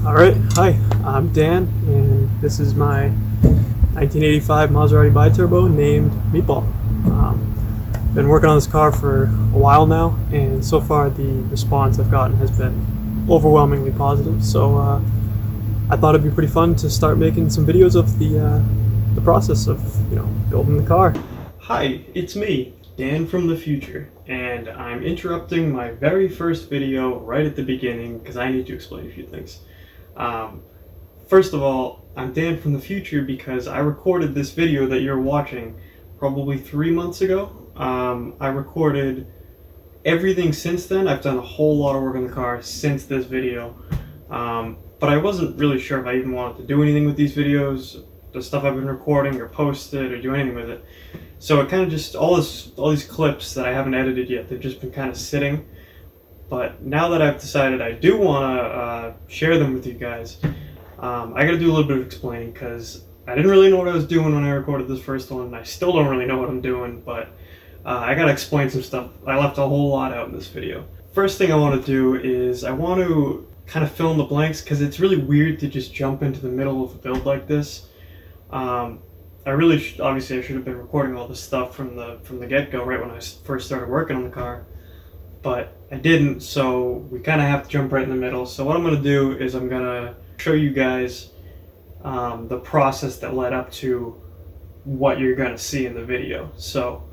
Alright, hi, I'm Dan, and this is my 1985 Maserati Biturbo named Meatball. Been working on this car for a while now, and so far the response I've gotten has been overwhelmingly positive, so I thought it'd be pretty fun to start making some videos of the process of, building the car. Hi, it's me, Dan from the future, and I'm interrupting my very first video right at the beginning because I need to explain a few things. First of all, I'm Dan from the future because I recorded this video that you're watching probably 3 months ago. I recorded everything since then. I've done a whole lot of work on the car since this video, but I wasn't really sure if I even wanted to do anything with these videos, the stuff I've been recording or posted or do anything with it. So it kind of just, all these clips that I haven't edited yet, they've just been kind of sitting. But now that I've decided I do want to share them with you guys, I got to do a little bit of explaining because I didn't really know what I was doing when I recorded this first one, and I still don't really know what I'm doing, but I got to explain some stuff. I left a whole lot out in this video. First thing I want to do is I want to kind of fill in the blanks because it's really weird to just jump into the middle of a build like this. I really obviously I should have been recording all this stuff from the get-go right when I first started working on the car, but I didn't, so we kind of have to jump right in the middle. So what I'm going to do is I'm going to show you guys the process that led up to what you're going to see in the video. So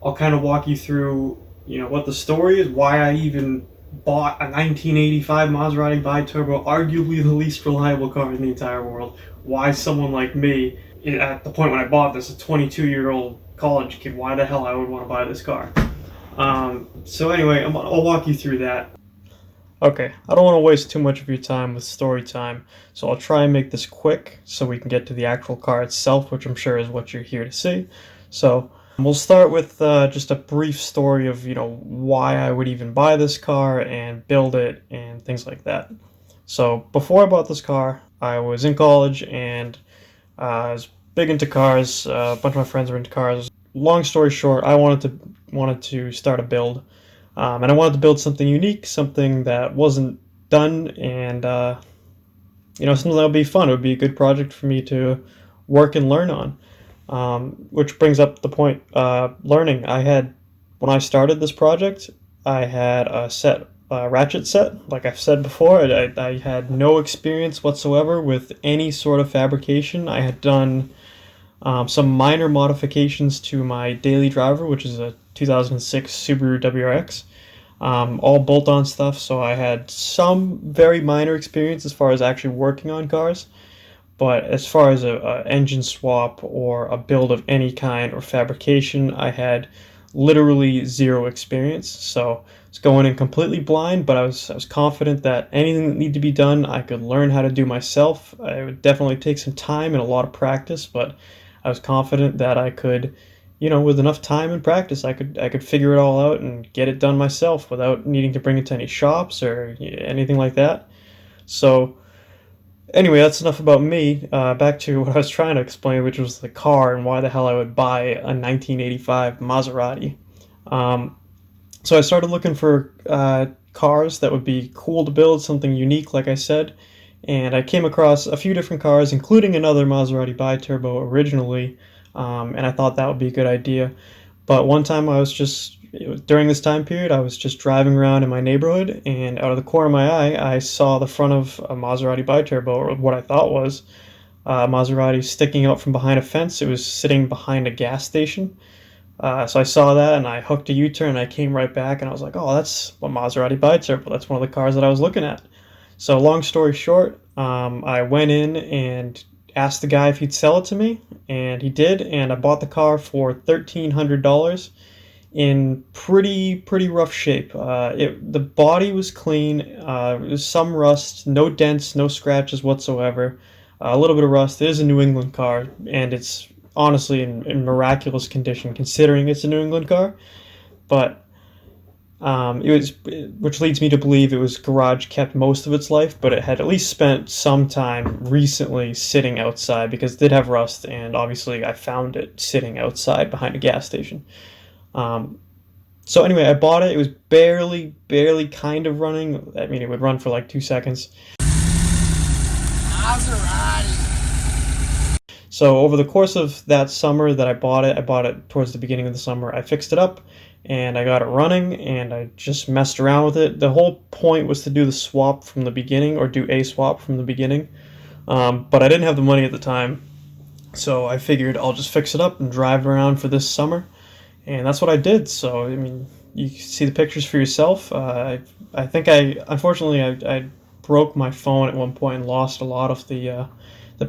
I'll kind of walk you through, what the story is, why I even bought a 1985 Maserati Biturbo, arguably the least reliable car in the entire world, why someone like me, at the point when I bought this, a 22-year-old college kid, why the hell I would want to buy this car. So anyway, I'll walk you through that. Okay, I don't want to waste too much of your time with story time, so I'll try and make this quick so we can get to the actual car itself, which I'm sure is what you're here to see. So we'll start with just a brief story of, why I would even buy this car and build it and things like that. So before I bought this car, I was in college and I was big into cars. A bunch of my friends were into cars. Long story short, I wanted to start a build, and I wanted to build something unique, something that wasn't done, and something that would be fun. It would be a good project for me to work and learn on. Which brings up the point, learning. When I started this project, I had a ratchet set. Like I've said before, I had no experience whatsoever with any sort of fabrication. I had done some minor modifications to my daily driver, which is a 2006 Subaru WRX, all bolt-on stuff, so I had some very minor experience as far as actually working on cars, but as far as a engine swap or a build of any kind or fabrication, I had literally zero experience. So I was going in completely blind, but I was confident that anything that needed to be done, I could learn how to do myself. It would definitely take some time and a lot of practice, but I was confident that I could, with enough time and practice, I could figure it all out and get it done myself without needing to bring it to any shops or anything like that. So anyway, that's enough about me. Back to what I was trying to explain, which was the car and why the hell I would buy a 1985 Maserati. So I started looking for cars that would be cool to build, something unique, like I said. And I came across a few different cars, including another Maserati Biturbo originally, and I thought that would be a good idea. But one time during this time period, I was just driving around in my neighborhood, and out of the corner of my eye, I saw the front of a Maserati Biturbo, or what I thought was a Maserati sticking out from behind a fence. It was sitting behind a gas station. So I saw that, and I hooked a U-turn, and I came right back, and I was like, oh, that's a Maserati Biturbo. That's one of the cars that I was looking at. So long story short, I went in and asked the guy if he'd sell it to me, and he did, and I bought the car for $1,300 in pretty rough shape. The body was clean, there was some rust, no dents, no scratches whatsoever, a little bit of rust. It is a New England car, and it's honestly in miraculous condition considering it's a New England car, but which leads me to believe it was garage kept most of its life, but it had at least spent some time recently sitting outside because it did have rust, and obviously I found it sitting outside behind a gas station. So anyway, I bought it. It was barely kind of running. I mean, it would run for like 2 seconds. Maserati. So over the course of that summer that I bought it towards the beginning of the summer. I fixed it up and I got it running and I just messed around with it. The whole point was to do the swap from the beginning, or do a swap from the beginning. But I didn't have the money at the time, so I figured I'll just fix it up and drive around for this summer. And that's what I did. So, I mean, you can see the pictures for yourself. I think unfortunately, I broke my phone at one point and lost a lot of the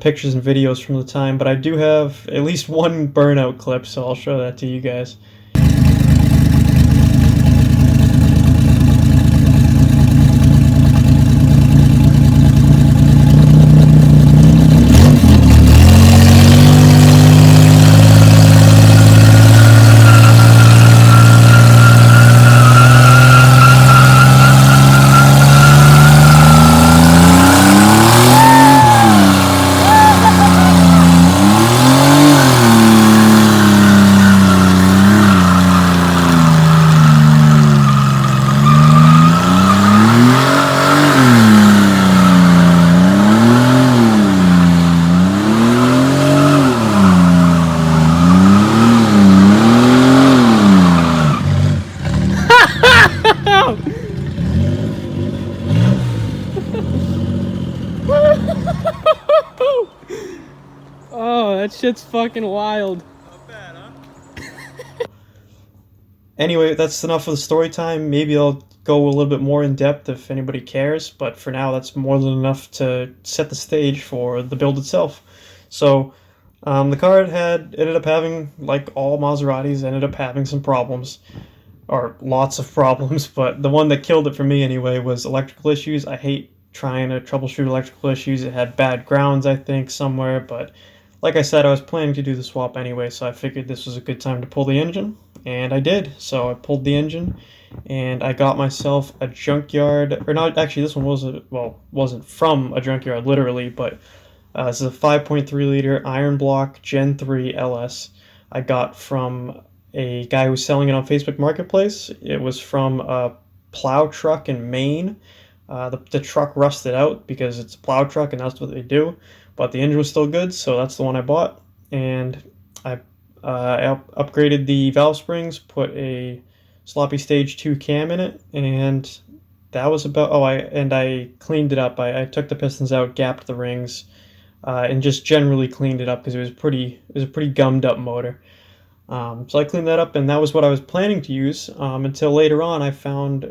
pictures and videos from the time, but I do have at least one burnout clip, so I'll show that to you guys. Oh, that shit's fucking wild. Not bad, huh? Anyway, that's enough of the story time. Maybe I'll go a little bit more in depth if anybody cares, but for now, that's more than enough to set the stage for the build itself. So, the car ended up having, like all Maseratis, ended up having some problems, or lots of problems, but the one that killed it for me anyway was electrical issues. I hate trying to troubleshoot electrical issues. It had bad grounds, I think, somewhere, but like I said, I was planning to do the swap anyway, so I figured this was a good time to pull the engine, and I did. So I pulled the engine, and I got myself a junkyard, or not, actually this one wasn't from a junkyard literally, but this is a 5.3 liter iron block Gen 3 LS I got from a guy who was selling it on Facebook Marketplace. It was from a plow truck in Maine. The truck rusted out because it's a plow truck and that's what they do, but the engine was still good, so that's the one I bought. And I upgraded the valve springs, put a sloppy stage 2 cam in it, and that was about. I cleaned it up. I took the pistons out, gapped the rings, and just generally cleaned it up because it was a pretty gummed up motor. So I cleaned that up, and that was what I was planning to use until later on I found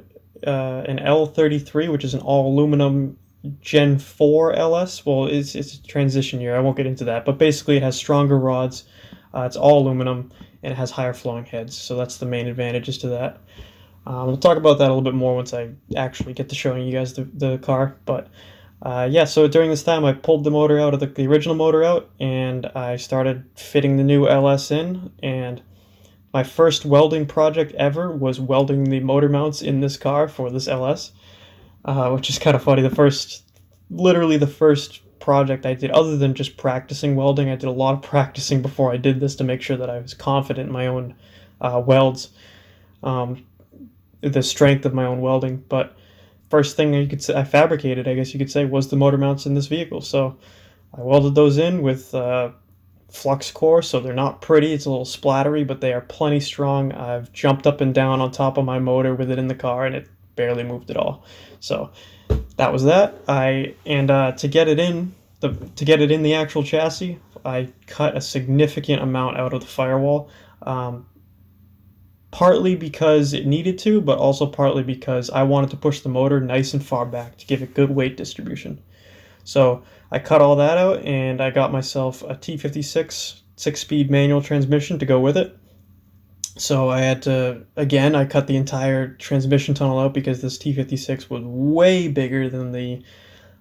an L33, which is an all aluminum Gen 4 LS. Well, it's a transition year. I won't get into that, but basically it has stronger rods. It's all aluminum and it has higher flowing heads, so that's the main advantages to that. We'll talk about that a little bit more once I actually get to showing you guys the car. But yeah, so during this time I pulled the motor out of the original motor out, and I started fitting the new LS in, and my first welding project ever was welding the motor mounts in this car for this LS, which is kind of funny. Literally the first project I did, other than just practicing welding, I did a lot of practicing before I did this to make sure that I was confident in my own welds, the strength of my own welding. But first thing you could say I fabricated, I guess you could say, was the motor mounts in this vehicle. So I welded those in with flux core, so they're not pretty. It's a little splattery, but they are plenty strong. I've jumped up and down on top of my motor with it in the car, and it barely moved at all. So that was that. To get it in the actual chassis, I cut a significant amount out of the firewall. Partly because it needed to, but also partly because I wanted to push the motor nice and far back to give it good weight distribution. So I cut all that out, and I got myself a T56 6-speed manual transmission to go with it. So I had to, again, I cut the entire transmission tunnel out because this T56 was way bigger than the,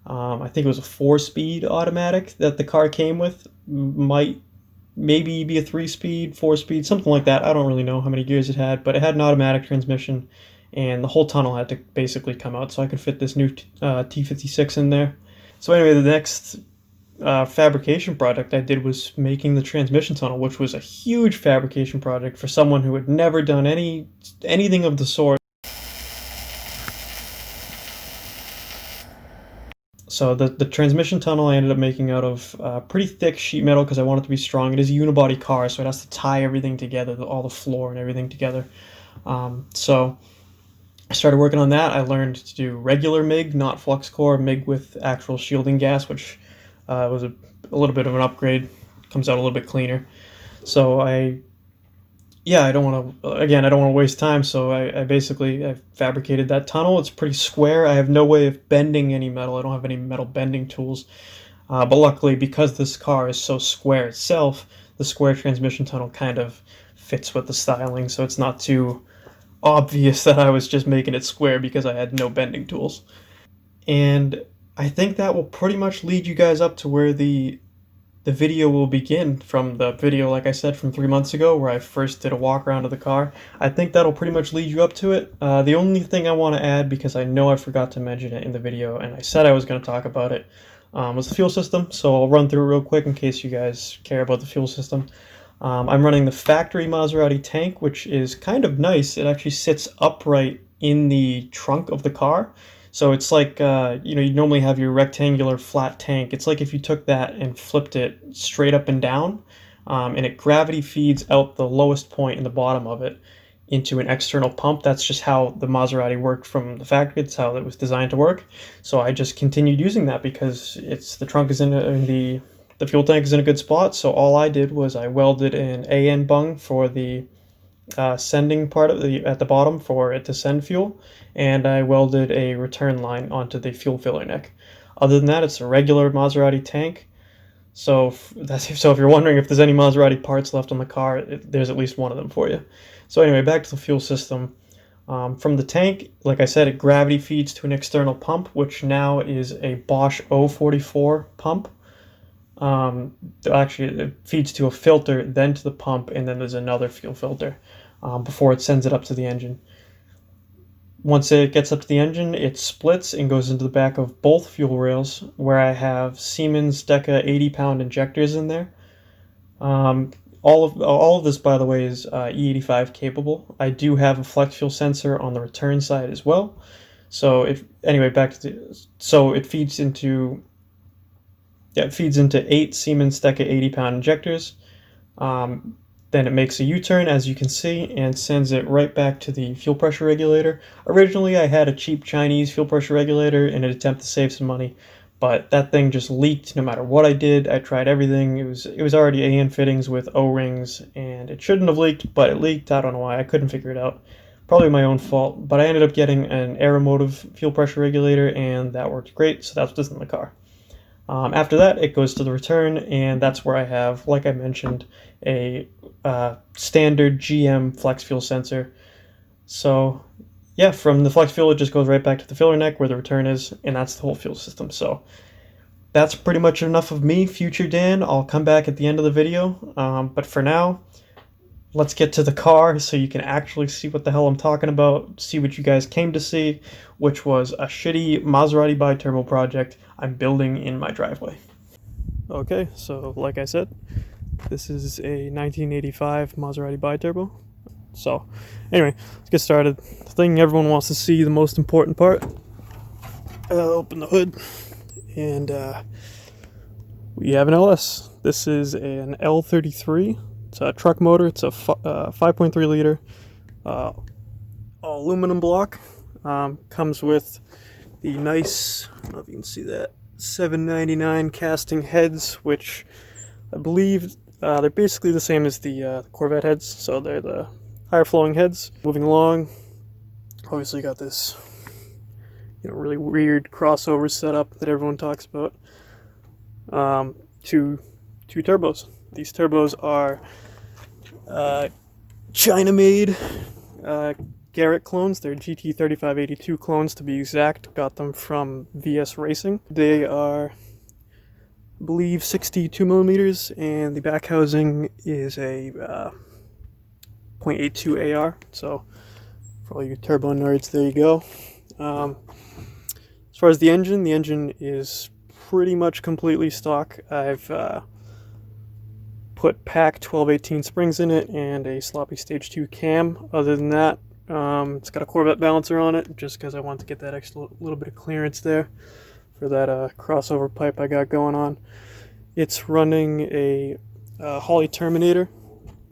I think it was a 4-speed automatic that the car came with. Maybe be a 3-speed, 4-speed, something like that. I don't really know how many gears it had, but it had an automatic transmission, and the whole tunnel had to basically come out so I could fit this new T56 in there. So anyway, the next fabrication project I did was making the transmission tunnel, which was a huge fabrication project for someone who had never done anything of the sort. So the transmission tunnel I ended up making out of pretty thick sheet metal because I want it to be strong. It is a unibody car, so it has to tie everything together, all the floor and everything together. So I started working on that. I learned to do regular MIG, not flux core, MIG with actual shielding gas, which was a little bit of an upgrade. Comes out a little bit cleaner. So I don't want to, again, I don't want to waste time, so I basically I fabricated that tunnel. It's pretty square. I have no way of bending any metal. I don't have any metal bending tools. But luckily, because this car is so square itself, the square transmission tunnel kind of fits with the styling, so it's not too obvious that I was just making it square because I had no bending tools. And I think that will pretty much lead you guys up to where the video will begin, from the video, like I said, from 3 months ago where I first did a walk around of the car. I think that'll pretty much lead you up to it. The only thing I want to add, because I know I forgot to mention it in the video and I said I was going to talk about it, was the fuel system. So I'll run through it real quick in case you guys care about the fuel system. I'm running the factory Maserati tank, which is kind of nice. It actually sits upright in the trunk of the car. So it's like, you normally have your rectangular flat tank. It's like if you took that and flipped it straight up and down, and it gravity feeds out the lowest point in the bottom of it into an external pump. That's just how the Maserati worked from the factory. It's how it was designed to work. So I just continued using that because the trunk is the fuel tank is in a good spot. So all I did was I welded an AN bung for the sending part of at the bottom for it to send fuel, and I welded a return line onto the fuel filler neck. Other than that, it's a regular Maserati tank. So if you're wondering if there's any Maserati parts left on the car, there's at least one of them for you. So anyway, back to the fuel system. From the tank, like I said, it gravity feeds to an external pump, which now is a Bosch 044 pump. Actually, it feeds to a filter, then to the pump, and then there's another fuel filter before it sends it up to the engine. Once it gets up to the engine, it splits and goes into the back of both fuel rails, where I have Siemens Deca 80-pound injectors in there. All of this, by the way, is E85 capable. I do have a flex fuel sensor on the return side as well. So it feeds into 8 Siemens Deca 80-pound injectors. Then it makes a U-turn, as you can see, and sends it right back to the fuel pressure regulator. Originally, I had a cheap Chinese fuel pressure regulator in an attempt to save some money, but that thing just leaked no matter what I did. I tried everything. It was already AN fittings with O-rings, and it shouldn't have leaked, but it leaked. I don't know why. I couldn't figure it out. Probably my own fault, but I ended up getting an Aeromotive fuel pressure regulator, and that worked great, so that's what's in the car. After that, it goes to the return, and that's where I have, like I mentioned, a standard GM flex fuel sensor. So yeah, from the flex fuel, it just goes right back to the filler neck where the return is, and that's the whole fuel system. So that's pretty much enough of me, Future Dan. I'll come back at the end of the video, but for now, let's get to the car so you can actually see what the hell I'm talking about, see what you guys came to see, which was a shitty Maserati Biturbo project I'm building in my driveway. Okay, so like I said, this is a 1985 Maserati Biturbo. So anyway, let's get started. The thing everyone wants to see, the most important part. Open the hood, and we have an LS. This is an L33. It's a truck motor. It's a 5.3 liter aluminum block. Comes with the nice, I don't know if you can see that, $7.99 casting heads, which I believe they're basically the same as the Corvette heads, so they're the higher flowing heads. Moving along, obviously got this really weird crossover setup that everyone talks about. Two turbos. These turbos are China-made Garrett clones. They're GT3582 clones to be exact. Got them from VS Racing. They are, I believe, 62 millimeters, and the back housing is a .82 AR. So for all you turbo nerds, there you go. As far as the engine is pretty much completely stock. I've put PAC 1218 springs in it and a sloppy stage 2 cam. Other than that, it's got a Corvette balancer on it just because I want to get that extra little bit of clearance there for that crossover pipe I got going on. It's running a Holley Terminator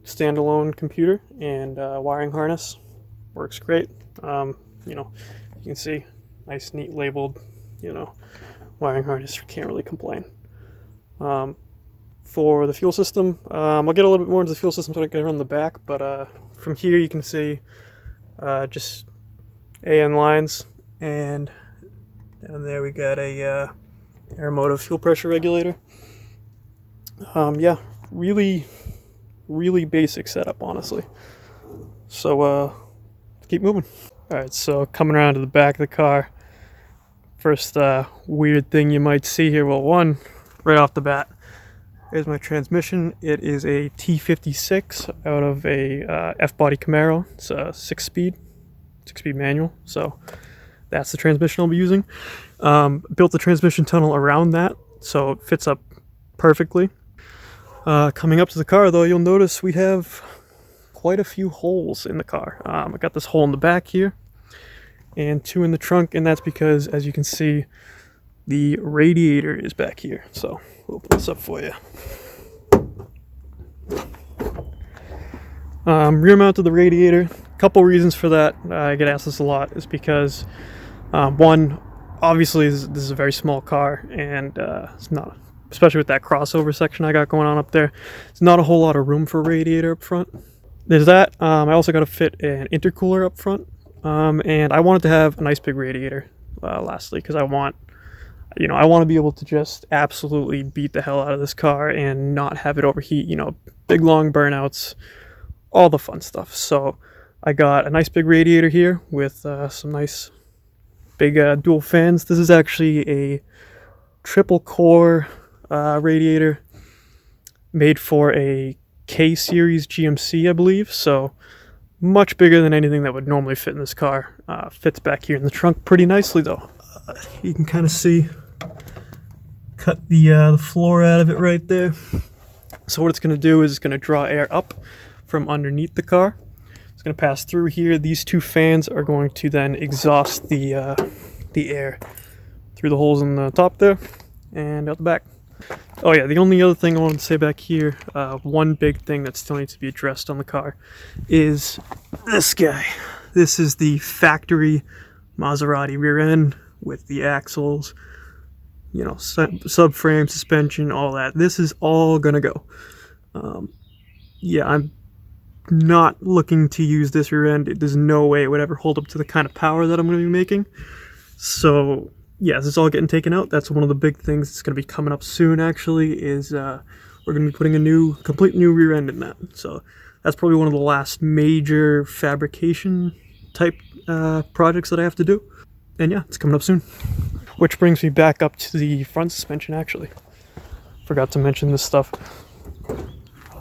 standalone computer and wiring harness. Works great. You know, you can see nice, neat labeled, you know, wiring harness. Can't really complain. For the fuel system, I'll get a little bit more into the fuel system so I can run the back, but from here you can see just AN lines, and down there we got a air motive fuel pressure regulator. Yeah, really basic setup, honestly. So let's keep moving. Alright, so coming around to the back of the car, first weird thing you might see here, well, one, right off the bat, here's my transmission. It is a T56 out of a F-body Camaro. It's a 6-speed manual, so that's the transmission I'll be using. Built the transmission tunnel around that, so it fits up perfectly. Coming up to the car, though, you'll notice we have quite a few holes in the car. I got this hole in the back here, and 2 in the trunk, and that's because, as you can see, the radiator is back here. So we'll open this up for you. Rear mounted the radiator. Couple reasons for that. I get asked this a lot. Is because one, obviously this is a very small car, and it's not, especially with that crossover section I got going on up there, it's not a whole lot of room for a radiator up front. There's that. I also got to fit an intercooler up front, and I wanted to have a nice big radiator. Lastly, because I want to be able to just absolutely beat the hell out of this car and not have it overheat. You know, big long burnouts, all the fun stuff. So I got a nice big radiator here with some nice big dual fans. This is actually a triple core radiator made for a K-series GMC, I believe. So much bigger than anything that would normally fit in this car. Fits back here in the trunk pretty nicely, though. You can kind of see, cut the floor out of it right there. So what it's going to do is it's going to draw air up from underneath the car. It's going to pass through here. These 2 fans are going to then exhaust the air through the holes in the top there and out the back. Oh yeah, the only other thing I wanted to say back here, one big thing that still needs to be addressed on the car is this guy. This is the factory Maserati rear end with the axles, you know, subframe, suspension, all that. This is all gonna go. Yeah, I'm not looking to use this rear end. There's no way it would ever hold up to the kind of power that I'm gonna be making. So yeah, this is all getting taken out. That's one of the big things that's going to be coming up soon, actually, is we're going to be putting a complete new rear end in that. So that's probably one of the last major fabrication type projects that I have to do. And yeah, it's coming up soon. Which brings me back up to the front suspension, actually. Forgot to mention this stuff.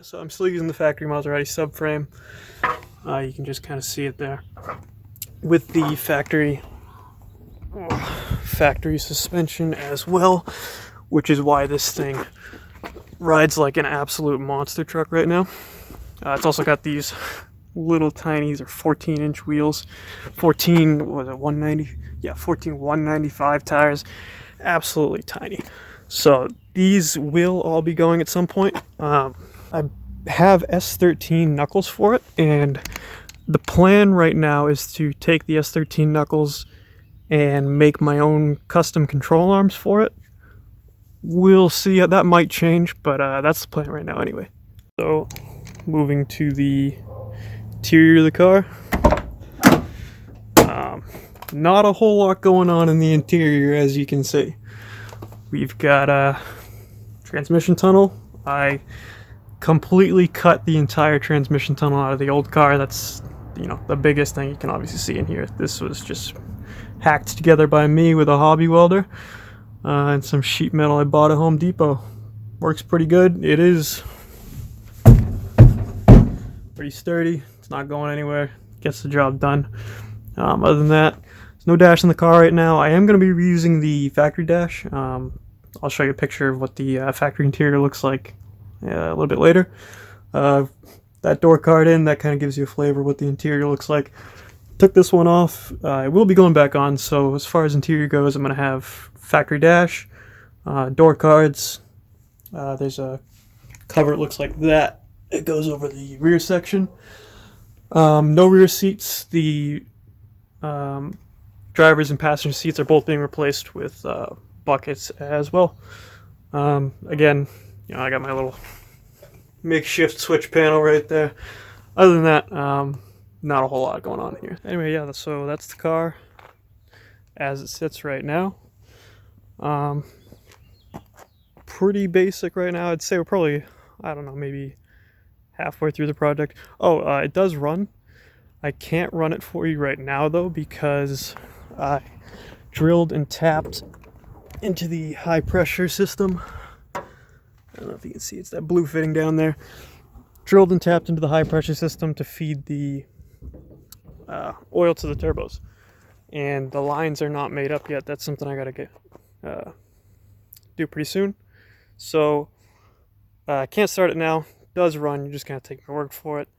So I'm still using the factory Maserati subframe. You can just kind of see it there. With the factory suspension as well, which is why this thing rides like an absolute monster truck right now. It's also got these little tinies, or 14-inch wheels, 195 tires, absolutely tiny. So these will all be going at some point. I have S13 knuckles for it, and the plan right now is to take the S13 knuckles and make my own custom control arms for it. We'll see. That might change, but that's the plan right now anyway. So moving to the interior of the car. Not a whole lot going on in the interior, as you can see. We've got a transmission tunnel. I completely cut the entire transmission tunnel out of the old car. That's, you know, the biggest thing you can obviously see in here. This was just hacked together by me with a hobby welder and some sheet metal I bought at Home Depot. Works pretty good. It is pretty sturdy. It's not going anywhere. Gets the job done. Other than that, there's no dash in the car right now. I am going to be reusing the factory dash. I'll show you a picture of what the factory interior looks like a little bit later. That door card in, that kind of gives you a flavor of what the interior looks like. Took this one off. I will be going back on, so as far as interior goes, I'm going to have factory dash, door cards. There's a cover, it looks like that. It goes over the rear section. No rear seats. The drivers and passenger seats are both being replaced with buckets as well. Again, I got my little makeshift switch panel right there. Other than that, not a whole lot going on here. Anyway, yeah, so that's the car as it sits right now. Pretty basic right now. I'd say we're probably, I don't know, maybe halfway through the project. It does run. I can't run it for you right now though, because I drilled and tapped into the high pressure system. I don't know if you can see, it's that blue fitting down there. Drilled and tapped into the high pressure system to feed the oil to the turbos, and the lines are not made up yet. That's something I gotta do pretty soon. So I can't start it now. It does run. You just gotta take my word for it.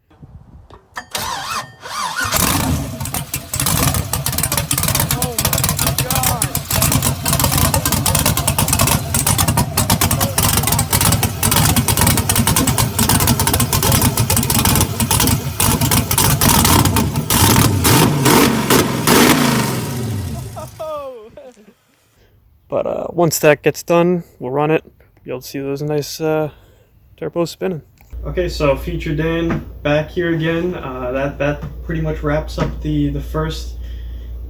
But once that gets done, we'll run it. You'll see those nice turbos spinning. Okay, so Feature Dan back here again. That pretty much wraps up the first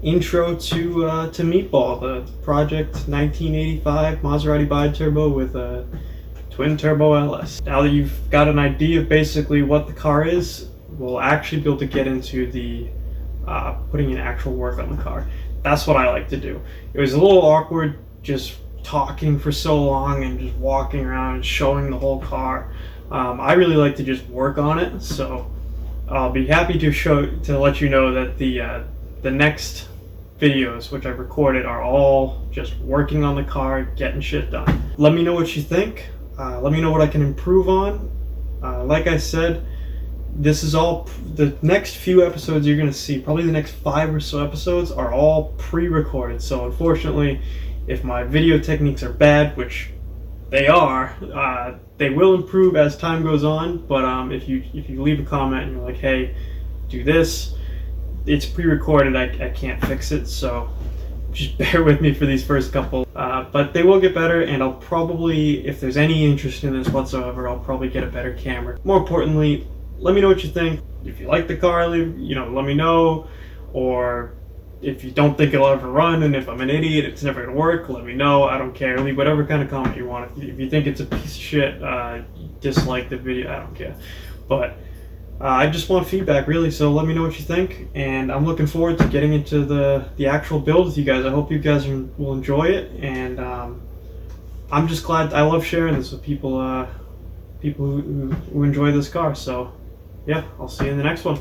intro to Meatball, the project 1985 Maserati Biturbo with a twin turbo LS. Now that you've got an idea of basically what the car is, we'll actually be able to get into the putting in actual work on the car. That's what I like to do. It was a little awkward just talking for so long and just walking around and showing the whole car. I really like to just work on it, so I'll be happy to let you know that the next videos which I've recorded are all just working on the car, getting shit done. Let me know what you think. Let me know what I can improve on. Like I said, this is all, the next few episodes you're going to see, probably the next 5 or so episodes, are all pre-recorded. So unfortunately, if my video techniques are bad, which they are, they will improve as time goes on. But if you leave a comment and you're like, hey, do this, it's pre-recorded, I can't fix it, so just bear with me for these first couple. But they will get better, and I'll probably, if there's any interest in this whatsoever, I'll probably get a better camera. More importantly, let me know what you think. If you like the car, let me know. Or if you don't think it'll ever run, and if I'm an idiot, it's never gonna work, let me know. I don't care. Leave whatever kind of comment you want. If you think it's a piece of shit, dislike the video, I don't care. But I just want feedback, really, so let me know what you think. And I'm looking forward to getting into the actual build with you guys. I hope you guys will enjoy it, and I'm just glad. I love sharing this with people who enjoy this car. So yeah, I'll see you in the next one.